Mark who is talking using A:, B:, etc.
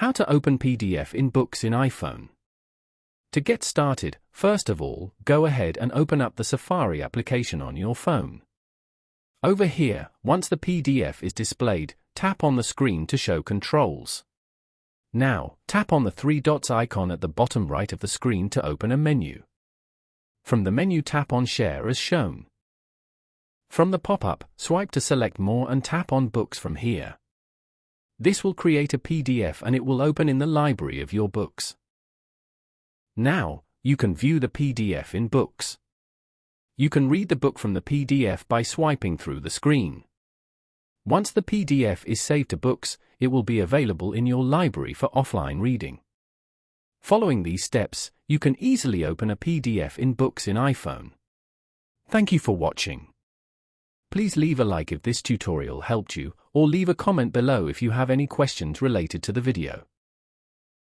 A: How to open PDF in Books in iPhone. To get started, first of all, go ahead and open up the Safari application on your phone. Over here, once the PDF is displayed, tap on the screen to show controls. Now, tap on the three dots icon at the bottom right of the screen to open a menu. From the menu, tap on Share as shown. From the pop-up, swipe to select More and tap on Books from here. This will create a PDF and it will open in the library of your books. Now, you can view the PDF in Books. You can read the book from the PDF by swiping through the screen. Once the PDF is saved to Books, it will be available in your library for offline reading. Following these steps, you can easily open a PDF in Books in iPhone. Thank you for watching. Please leave a like if this tutorial helped you, or leave a comment below if you have any questions related to the video.